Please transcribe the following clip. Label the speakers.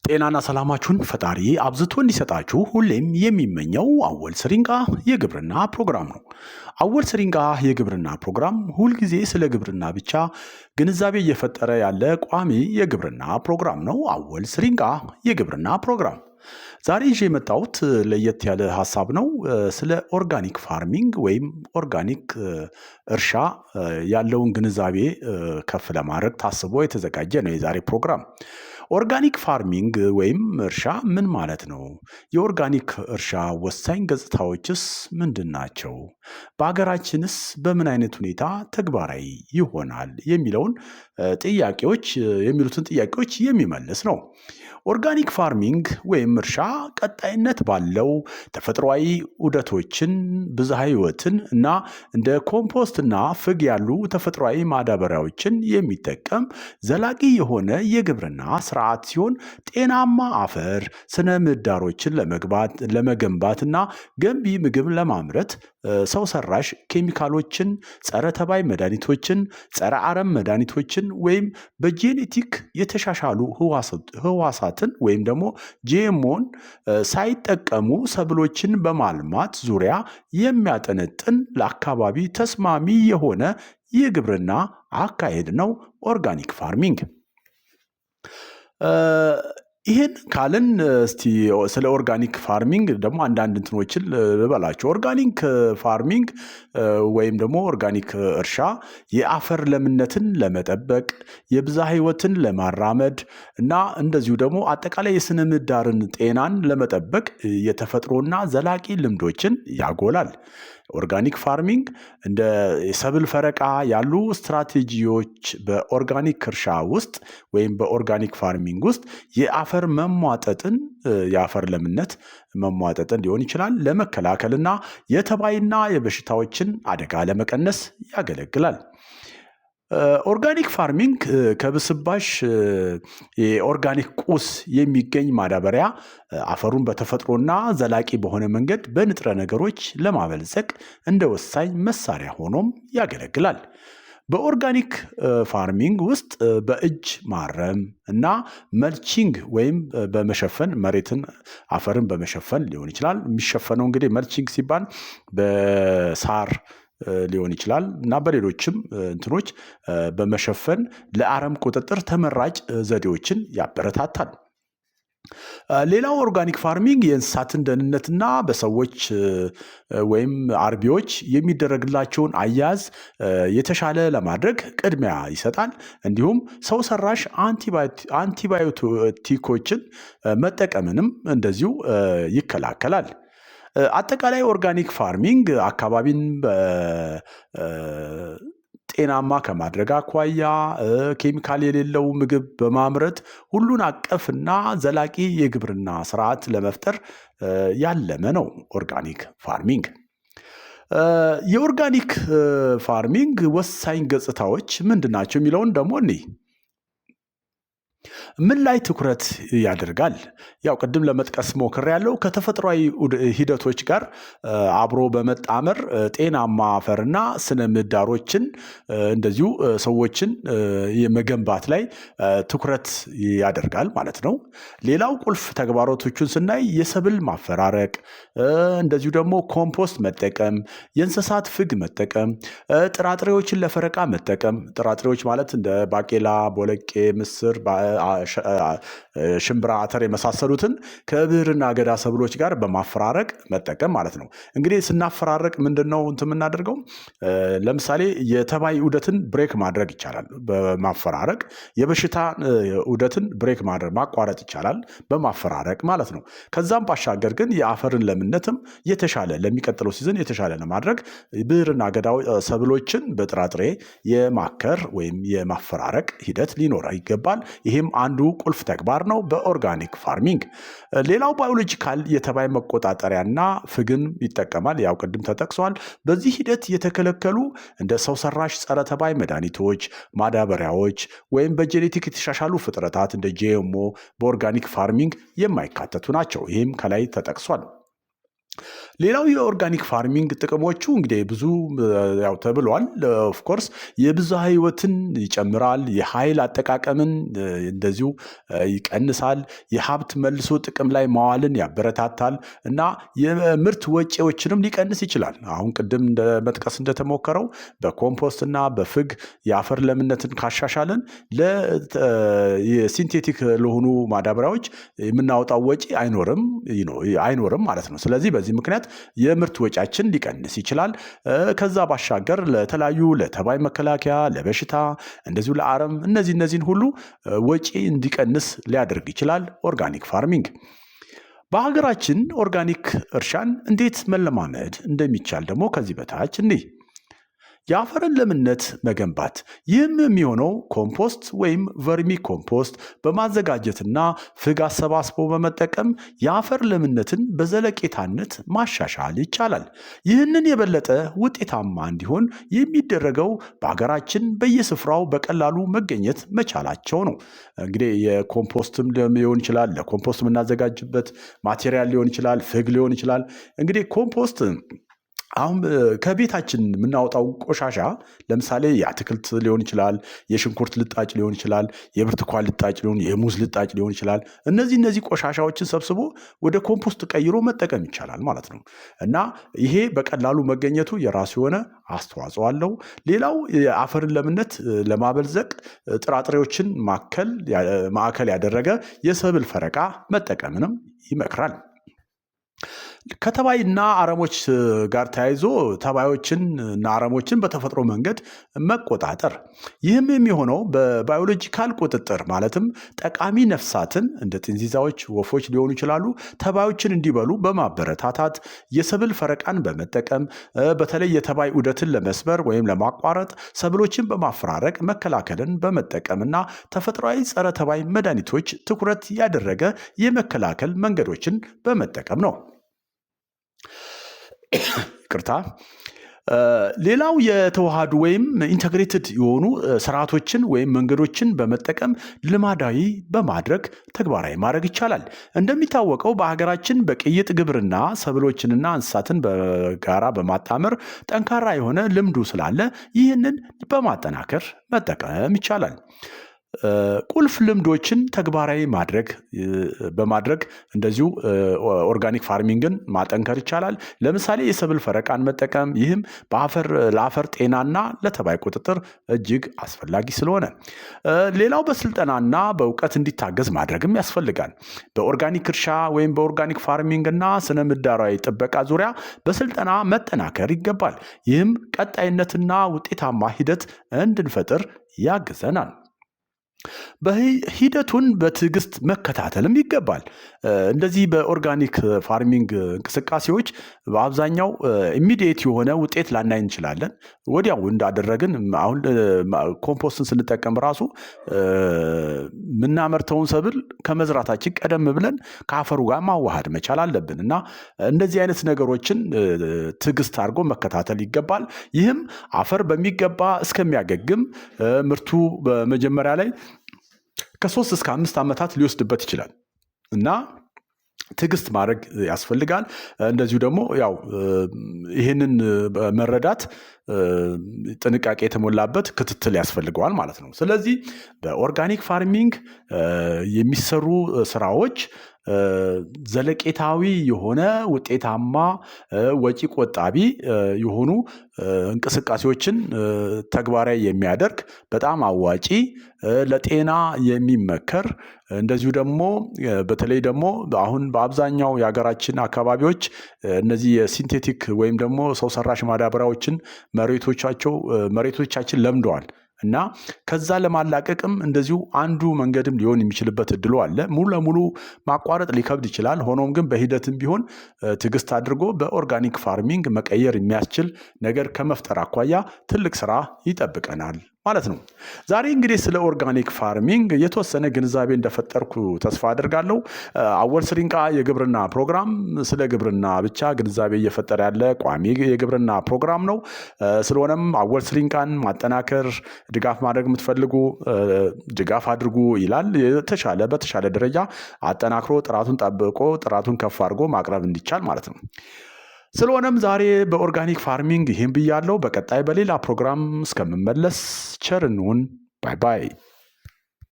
Speaker 1: ጤናና ሰላማችሁን ፈጣሪ አብዝቶ እንዲሰጣችሁ ሁሌም የሚመኘው አወል ስሪንቃ የግብርና ፕሮግራም ነው። አወል ስሪንቃ የግብርና ፕሮግራም ሁልጊዜ ስለ ግብርና ብቻ ግንዛቤ እየፈጠረ ያለ ቋሚ የግብርና ፕሮግራም ነው። አወል ስሪንቃ የግብርና ፕሮግራም ዛሬ ይዤ የመጣሁት ለየት ያለ ሀሳብ ነው። ስለ ኦርጋኒክ ፋርሚንግ ወይም ኦርጋኒክ እርሻ ያለውን ግንዛቤ ከፍ ለማድረግ ታስቦ የተዘጋጀ ነው የዛሬ ፕሮግራም። ኦርጋኒክ ፋርሚንግ ወይም እርሻ ምን ማለት ነው? የኦርጋኒክ እርሻ ወሳኝ ገጽታዎችስ ምንድን ናቸው? በሀገራችንስ በምን አይነት ሁኔታ ተግባራዊ ይሆናል? የሚሉትን ጥያቄዎች የሚመልስ ነው። ኦርጋኒክ ፋርሚንግ ወይም እርሻ ቀጣይነት ባለው ተፈጥሯዊ ዑደቶችን ብዝሃ ሕይወትን እና እንደ ኮምፖስት እና ፍግ ያሉ ተፈጥሯዊ ማዳበሪያዎችን የሚጠቀም ዘላቂ የሆነ የግብርና ስርዓት ሲሆን ጤናማ አፈር ስነ ምህዳሮችን ለመገንባትና ገንቢ ምግብ ለማምረት ሰው ሰራሽ ኬሚካሎችን፣ ጸረ ተባይ መድኃኒቶችን፣ ጸረ አረም መድኃኒቶችን ወይም በጄኔቲክ የተሻሻሉ ህዋሳትን ወይም ደግሞ ጂኤምኦን ሳይጠቀሙ ሰብሎችን በማልማት ዙሪያ የሚያጠነጥን ለአካባቢ ተስማሚ የሆነ የግብርና አካሄድ ነው ኦርጋኒክ ፋርሚንግ። ይህን ካልን እስቲ ስለ ኦርጋኒክ ፋርሚንግ ደግሞ አንዳንድ እንትኖችን ልበላቸው። ኦርጋኒክ ፋርሚንግ ወይም ደግሞ ኦርጋኒክ እርሻ የአፈር ለምነትን ለመጠበቅ የብዝሃ ሕይወትን ለማራመድ እና እንደዚሁ ደግሞ አጠቃላይ የስነ ምህዳርን ጤናን ለመጠበቅ የተፈጥሮና ዘላቂ ልምዶችን ያጎላል። ኦርጋኒክ ፋርሚንግ እንደ የሰብል ፈረቃ ያሉ ስትራቴጂዎች በኦርጋኒክ እርሻ ውስጥ ወይም በኦርጋኒክ ፋርሚንግ ውስጥ የአፈር መሟጠጥን የአፈር ለምነት መሟጠጥን ሊሆን ይችላል ለመከላከልና የተባይና የበሽታዎችን አደጋ ለመቀነስ ያገለግላል። ኦርጋኒክ ፋርሚንግ ከብስባሽ የኦርጋኒክ ቁስ የሚገኝ ማዳበሪያ አፈሩን በተፈጥሮና ዘላቂ በሆነ መንገድ በንጥረ ነገሮች ለማበልጸግ እንደ ወሳኝ መሳሪያ ሆኖም ያገለግላል። በኦርጋኒክ ፋርሚንግ ውስጥ በእጅ ማረም እና መልቺንግ ወይም በመሸፈን መሬትን አፈርን በመሸፈን ሊሆን ይችላል። የሚሸፈነው እንግዲህ መልቺንግ ሲባል በሳር ሊሆን ይችላል እና በሌሎችም እንትኖች በመሸፈን ለአረም ቁጥጥር ተመራጭ ዘዴዎችን ያበረታታል። ሌላው ኦርጋኒክ ፋርሚንግ የእንስሳትን ደህንነትና በሰዎች ወይም አርቢዎች የሚደረግላቸውን አያያዝ የተሻለ ለማድረግ ቅድሚያ ይሰጣል። እንዲሁም ሰው ሰራሽ አንቲባዮቲኮችን መጠቀምንም እንደዚሁ ይከላከላል። አጠቃላይ ኦርጋኒክ ፋርሚንግ አካባቢን ጤናማ ከማድረግ አኳያ ኬሚካል የሌለው ምግብ በማምረት ሁሉን አቀፍና ዘላቂ የግብርና ስርዓት ለመፍጠር ያለመ ነው ኦርጋኒክ ፋርሚንግ። የኦርጋኒክ ፋርሚንግ ወሳኝ ገጽታዎች ምንድን ናቸው የሚለውን ደግሞ እንይ። ምን ላይ ትኩረት ያደርጋል? ያው ቅድም ለመጥቀስ ሞክሬያለሁ። ከተፈጥሯዊ ሂደቶች ጋር አብሮ በመጣመር ጤናማ አፈርና ስነ ምህዳሮችን እንደዚሁ ሰዎችን የመገንባት ላይ ትኩረት ያደርጋል ማለት ነው። ሌላው ቁልፍ ተግባራቶቹን ስናይ የሰብል ማፈራረቅ፣ እንደዚሁ ደግሞ ኮምፖስት መጠቀም፣ የእንስሳት ፍግ መጠቀም፣ ጥራጥሬዎችን ለፈረቃ መጠቀም። ጥራጥሬዎች ማለት እንደ ባቄላ፣ ቦለቄ፣ ምስር፣ ሽምብራ፣ አተር የመሳሰሉትን ከብዕርና አገዳ ሰብሎች ጋር በማፈራረቅ መጠቀም ማለት ነው። እንግዲህ ስናፈራረቅ ምንድነው የምናደርገው? ለምሳሌ የተባይ ዑደትን ብሬክ ማድረግ ይቻላል በማፈራረቅ። የበሽታ ዑደትን ብሬክ ማቋረጥ ይቻላል በማፈራረቅ ማለት ነው። ከዛም ባሻገር ግን የአፈርን ለምነትም የተሻለ ለሚቀጥለው ሲዝን የተሻለ ለማድረግ ብዕርና አገዳ ሰብሎችን በጥራጥሬ የማከር ወይም የማፈራረቅ ሂደት ሊኖር ይገባል። ይህም አንዱ ቁልፍ ተግባር ነው በኦርጋኒክ ፋርሚንግ። ሌላው ባዮሎጂካል የተባይ መቆጣጠሪያና ፍግን ይጠቀማል። ያው ቅድም ተጠቅሷል። በዚህ ሂደት የተከለከሉ እንደ ሰው ሰራሽ ጸረ ተባይ መድኃኒቶች፣ ማዳበሪያዎች ወይም በጄኔቲክ የተሻሻሉ ፍጥረታት እንደ ጂኤምኦ በኦርጋኒክ ፋርሚንግ የማይካተቱ ናቸው። ይህም ከላይ ተጠቅሷል። ሌላው የኦርጋኒክ ፋርሚንግ ጥቅሞቹ እንግዲህ ብዙ ያው ተብሏል። ኦፍ ኮርስ የብዝሃ ህይወትን ይጨምራል፣ የኃይል አጠቃቀምን እንደዚሁ ይቀንሳል፣ የሀብት መልሶ ጥቅም ላይ ማዋልን ያበረታታል እና የምርት ወጪዎችንም ሊቀንስ ይችላል። አሁን ቅድም መጥቀስ እንደተሞከረው በኮምፖስት እና በፍግ የአፈር ለምነትን ካሻሻልን ለሲንቴቲክ ለሆኑ ማዳበሪያዎች የምናወጣው ወጪ አይኖርም ማለት ነው። ስለዚህ በዚህ ምክንያት የምርት ወጪያችን ሊቀንስ ይችላል። ከዛ ባሻገር ለተባይ መከላከያ፣ ለበሽታ እንደዚሁ ለአረም እነዚህን ሁሉ ወጪ እንዲቀንስ ሊያደርግ ይችላል ኦርጋኒክ ፋርሚንግ። በሀገራችን ኦርጋኒክ እርሻን እንዴት መለማመድ እንደሚቻል ደግሞ ከዚህ በታች እንዲህ የአፈርን ለምነት መገንባት። ይህም የሚሆነው ኮምፖስት ወይም ቨርሚ ኮምፖስት በማዘጋጀትና ፍግ አሰባስቦ በመጠቀም የአፈር ለምነትን በዘለቄታነት ማሻሻል ይቻላል። ይህንን የበለጠ ውጤታማ እንዲሆን የሚደረገው በሀገራችን በየስፍራው በቀላሉ መገኘት መቻላቸው ነው። እንግዲህ የኮምፖስትም ሊሆን ይችላል፣ ለኮምፖስት የምናዘጋጅበት ማቴሪያል ሊሆን ይችላል፣ ፍግ ሊሆን ይችላል። እንግዲህ ኮምፖስት አሁን ከቤታችን የምናወጣው ቆሻሻ ለምሳሌ የአትክልት ሊሆን ይችላል፣ የሽንኩርት ልጣጭ ሊሆን ይችላል፣ የብርቱካን ልጣጭ የሙዝ ልጣጭ ሊሆን ይችላል። እነዚህ ቆሻሻዎችን ሰብስቦ ወደ ኮምፖስት ቀይሮ መጠቀም ይቻላል ማለት ነው እና ይሄ በቀላሉ መገኘቱ የራሱ የሆነ አስተዋጽኦ አለው። ሌላው የአፈርን ለምነት ለማበልጸግ ጥራጥሬዎችን ማዕከል ያደረገ የሰብል ፈረቃ መጠቀምንም ይመክራል። ከተባይና አረሞች ጋር ተያይዞ ተባዮችን እና አረሞችን በተፈጥሮ መንገድ መቆጣጠር። ይህም የሚሆነው በባዮሎጂካል ቁጥጥር ማለትም ጠቃሚ ነፍሳትን እንደ ጥንዚዛዎች፣ ወፎች ሊሆኑ ይችላሉ ተባዮችን እንዲበሉ በማበረታታት የሰብል ፈረቃን በመጠቀም በተለይ የተባይ ዑደትን ለመስበር ወይም ለማቋረጥ ሰብሎችን በማፈራረቅ መከላከልን በመጠቀምና ተፈጥሯዊ ጸረ ተባይ መድኃኒቶች ትኩረት ያደረገ የመከላከል መንገዶችን በመጠቀም ነው። ይቅርታ። ሌላው የተዋሃዱ ወይም ኢንተግሬትድ የሆኑ ስርዓቶችን ወይም መንገዶችን በመጠቀም ልማዳዊ በማድረግ ተግባራዊ ማድረግ ይቻላል። እንደሚታወቀው በሀገራችን በቅይጥ ግብርና ሰብሎችንና እንስሳትን በጋራ በማጣመር ጠንካራ የሆነ ልምዱ ስላለ ይህንን በማጠናከር መጠቀም ይቻላል። ቁልፍ ልምዶችን ተግባራዊ በማድረግ እንደዚሁ ኦርጋኒክ ፋርሚንግን ማጠንከር ይቻላል። ለምሳሌ የሰብል ፈረቃን መጠቀም፣ ይህም ለአፈር ጤናና ለተባይ ቁጥጥር እጅግ አስፈላጊ ስለሆነ፣ ሌላው በስልጠናና በእውቀት እንዲታገዝ ማድረግም ያስፈልጋል። በኦርጋኒክ እርሻ ወይም በኦርጋኒክ ፋርሚንግ እና ስነ ምህዳራዊ ጥበቃ ዙሪያ በስልጠና መጠናከር ይገባል። ይህም ቀጣይነትና ውጤታማ ሂደት እንድንፈጥር ያግዘናል። በሂደቱን በትዕግስት መከታተልም ይገባል። እንደዚህ በኦርጋኒክ ፋርሚንግ እንቅስቃሴዎች በአብዛኛው ኢሚዲየት የሆነ ውጤት ላናይ እንችላለን። ወዲያው እንዳደረግን አሁን ኮምፖስትን ስንጠቀም ራሱ የምናመርተውን ሰብል ከመዝራታችን ቀደም ብለን ከአፈሩ ጋር ማዋሃድ መቻል አለብን እና እንደዚህ አይነት ነገሮችን ትዕግስት አድርጎ መከታተል ይገባል። ይህም አፈር በሚገባ እስከሚያገግም ምርቱ በመጀመሪያ ላይ ከ3 እስከ 5 ዓመታት ሊወስድበት ይችላል እና ትዕግስት ማድረግ ያስፈልጋል። እንደዚሁ ደግሞ ያው ይህንን መረዳት ጥንቃቄ የተሞላበት ክትትል ያስፈልገዋል ማለት ነው። ስለዚህ በኦርጋኒክ ፋርሚንግ የሚሰሩ ስራዎች ዘለቄታዊ የሆነ ውጤታማ ወጪ ቆጣቢ የሆኑ እንቅስቃሴዎችን ተግባራዊ የሚያደርግ በጣም አዋጪ ለጤና የሚመከር እንደዚሁ ደግሞ በተለይ ደግሞ አሁን በአብዛኛው የሀገራችን አካባቢዎች እነዚህ የሲንቴቲክ ወይም ደግሞ ሰው ሰራሽ ማዳበሪያዎችን መሬቶቻችን ለምደዋል እና ከዛ ለማላቀቅም እንደዚሁ አንዱ መንገድም ሊሆን የሚችልበት እድሉ አለ። ሙሉ ለሙሉ ማቋረጥ ሊከብድ ይችላል። ሆኖም ግን በሂደትም ቢሆን ትዕግስት አድርጎ በኦርጋኒክ ፋርሚንግ መቀየር የሚያስችል ነገር ከመፍጠር አኳያ ትልቅ ስራ ይጠብቀናል ማለት ነው። ዛሬ እንግዲህ ስለ ኦርጋኒክ ፋርሚንግ የተወሰነ ግንዛቤ እንደፈጠርኩ ተስፋ አድርጋለሁ። አወል ስሪንቃ የግብርና ፕሮግራም ስለ ግብርና ብቻ ግንዛቤ እየፈጠረ ያለ ቋሚ የግብርና ፕሮግራም ነው። ስለሆነም አወል ስሪንቃን ማጠናከር፣ ድጋፍ ማድረግ የምትፈልጉ ድጋፍ አድርጉ ይላል። በተሻለ ደረጃ አጠናክሮ ጥራቱን ጠብቆ ጥራቱን ከፍ አድርጎ ማቅረብ እንዲቻል ማለት ነው። ስለሆነም ዛሬ በኦርጋኒክ ፋርሚንግ ይህን ብያለሁ። በቀጣይ በሌላ ፕሮግራም እስከምመለስ ቸር እንሁን። ባይ ባይ።